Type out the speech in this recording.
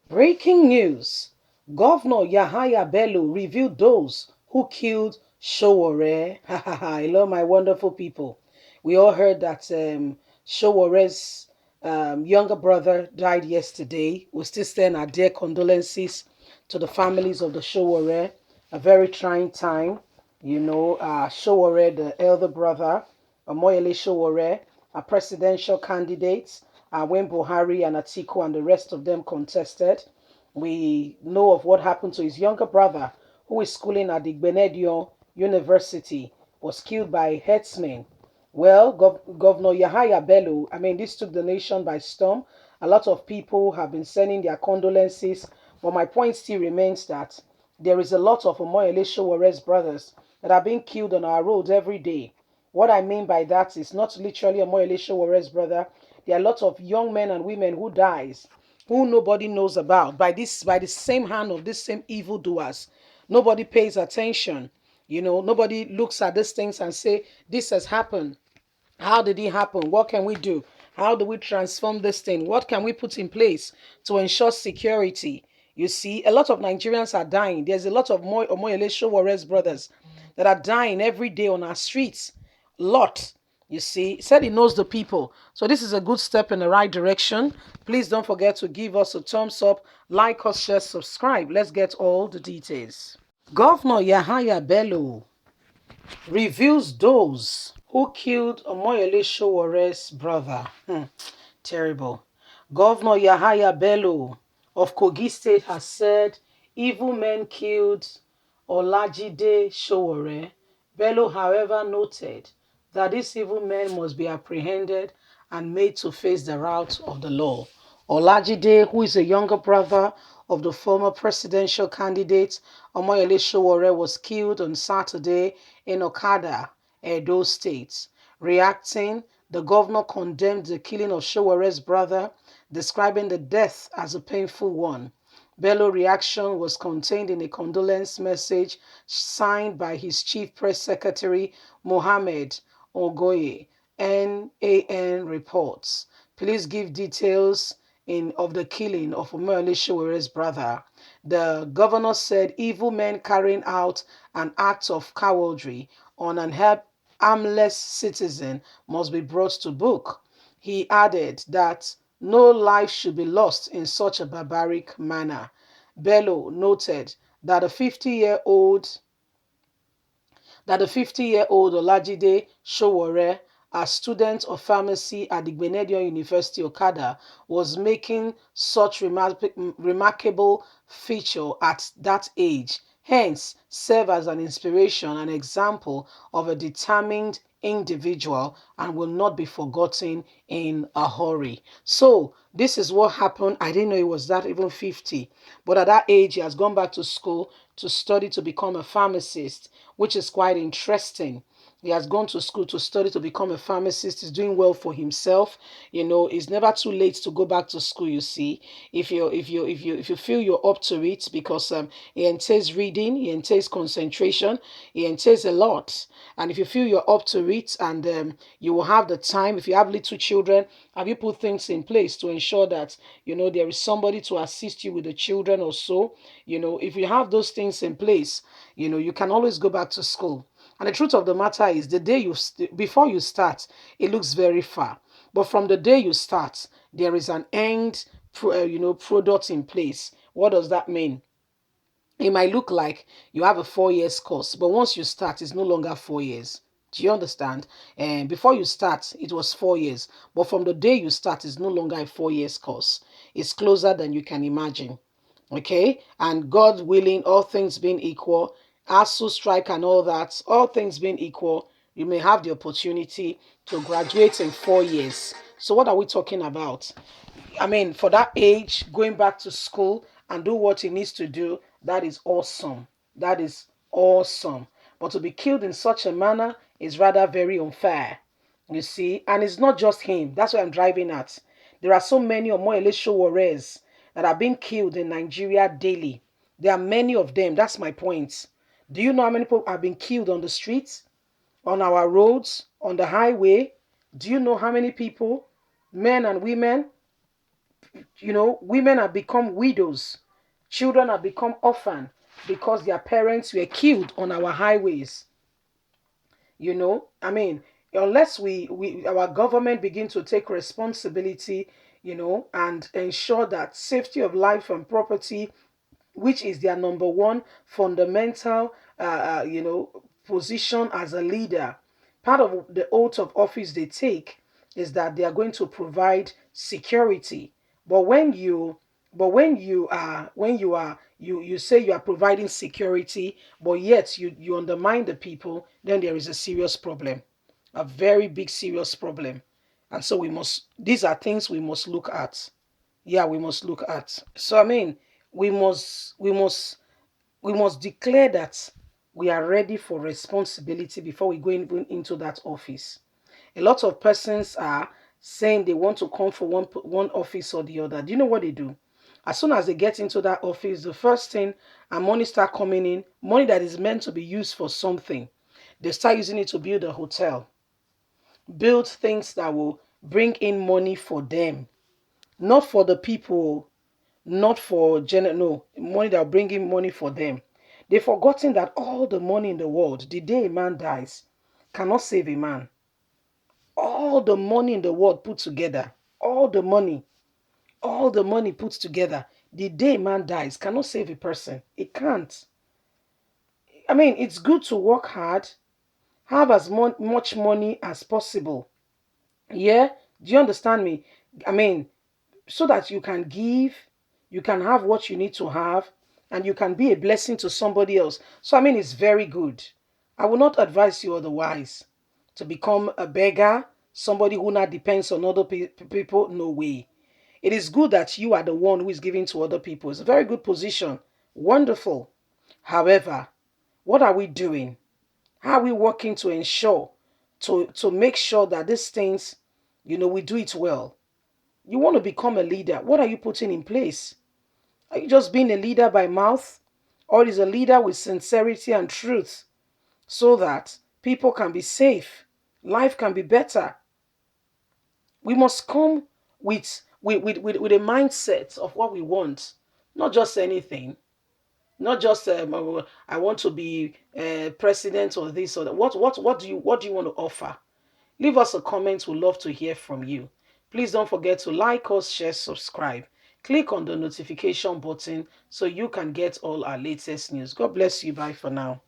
Breaking news. Governor Yahaya Bello revealed those who killed Showore. Hello, my wonderful people. We all heard that Showore's younger brother died yesterday. We still send our dear condolences to the families of the Showore. A very trying time. Showore, the elder brother, Omoyele Showore, a presidential candidate, when Buhari and Atiku and the rest of them contested. We know of what happened to his younger brother, who is schooling at the Benedion University, was killed by herdsmen. Well, Governor Yahaya Bello, I mean, this took the nation by storm. A lot of people have been sending their condolences, but my point still remains that there is a lot of Omoyele Showore's brothers that are being killed on our roads every day. What I mean by that is not literally Omoyele Showore's brother. There are a lot of young men and women who dies, who nobody knows about by the same hand of these same evildoers. Nobody pays attention. Nobody looks at these things and say, this has happened. How did it happen? What can we do? How do we transform this thing? What can we put in place to ensure security? You see, a lot of Nigerians are dying. There's a lot of Omoyele Showore's brothers that are dying every day on our streets. Lot. You see, he said he knows the people. So this is a good step in the right direction. Please don't forget to give us a thumbs up, like us, share, subscribe. Let's get all the details. Governor Yahaya Bello reveals those who killed Omoyele Showore's brother. Terrible. Governor Yahaya Bello of Kogi State has said evil men killed Olajide Showore. Bello, however, noted that these evil men must be apprehended and made to face the wrath of the law. Olajide, who is a younger brother of the former presidential candidate Omoyele Showore, was killed on Saturday in Okada, Edo State. Reacting, the governor condemned the killing of Showore's brother, describing the death as a painful one. Bello's reaction was contained in a condolence message signed by his chief press secretary, Mohammed Ogoye. NAN reports. Please give details of the killing of Omoyele Showore's brother. The governor said evil men carrying out an act of cowardry on an harmless citizen must be brought to book. He added that no life should be lost in such a barbaric manner. Bello noted that the 50-year-old that the 50-year-old Olajide Showore, a student of pharmacy at the Benedion University Okada, was making such remarkable feature at that age, hence serve as an inspiration and example of a determined individual and will not be forgotten in a hurry. So this is what happened. I didn't know it was that even 50, but at that age he has gone back to school to study to become a pharmacist, which is quite interesting. He has gone to school to study to become a pharmacist. He's doing well for himself. It's never too late to go back to school. You see, if you feel you're up to it, because it entails reading, it entails concentration, it entails a lot. And if you feel you're up to it, and you will have the time, if you have little children, have you put things in place to ensure that there is somebody to assist you with the children or so? If you have those things in place, you can always go back to school. And the truth of the matter is, the day before you start, it looks very far. But from the day you start, there is an end, product in place. What does that mean? It might look like you have a 4 years course, but once you start, it's no longer 4 years. Do you understand? And before you start, it was 4 years. But from the day you start, it's no longer a 4 years course. It's closer than you can imagine. Okay? And God willing, all things being equal, ASU strike and all that, all things being equal, you may have the opportunity to graduate in 4 years. So what are we talking about? I mean, for that age, going back to school and do what he needs to do, that is awesome. That is awesome. But to be killed in such a manner is rather very unfair. You see, and it's not just him. That's what I'm driving at. There are so many Omoyele Showore's that are being killed in Nigeria daily. There are many of them. That's my point. Do you know how many people have been killed on the streets, on our roads, on the highway? Do you know how many people, men and women, women have become widows, children have become orphan because their parents were killed on our highways. I mean, unless our government begin to take responsibility, and ensure that safety of life and property, which is their number one fundamental, position as a leader. Part of the oath of office they take is that they are going to provide security. But when you say you are providing security, but yet you undermine the people, then there is a serious problem, a very big serious problem. And so these are things we must look at. Yeah, we must look at. So I mean, we must declare that we are ready for responsibility before we go even into that office. A lot of persons are saying they want to come for one office or the other. Do you know what they do? As soon as they get into that office, the first thing, and money start coming in, money that is meant to be used for something, they start using it to build a hotel, build things that will bring in money for them, not for the people, not for no money that will bring in money for them. They've forgotten that all the money in the world, the day a man dies, cannot save a man. All the money in the world put together, all the money put together, the day a man dies, cannot save a person. It can't. I mean, it's good to work hard, have as much money as possible. Yeah, do you understand me? I mean, so that you can give, you can have what you need to have, and you can be a blessing to somebody else. So, I mean, it's very good. I will not advise you otherwise to become a beggar, somebody who now depends on other people. No way. It is good that you are the one who is giving to other people. It's a very good position. Wonderful. However, what are we doing? How are we working to ensure, to make sure that these things, we do it well? You want to become a leader. What are you putting in place? Are you just being a leader by mouth? Or is a leader with sincerity and truth so that people can be safe? Life can be better. We must come with a mindset of what we want, not just anything. Not just I want to be president or this or that. What do you want to offer? Leave us a comment. We'd love to hear from you. Please don't forget to like us, share, subscribe. Click on the notification button so you can get all our latest news. God bless you. Bye for now.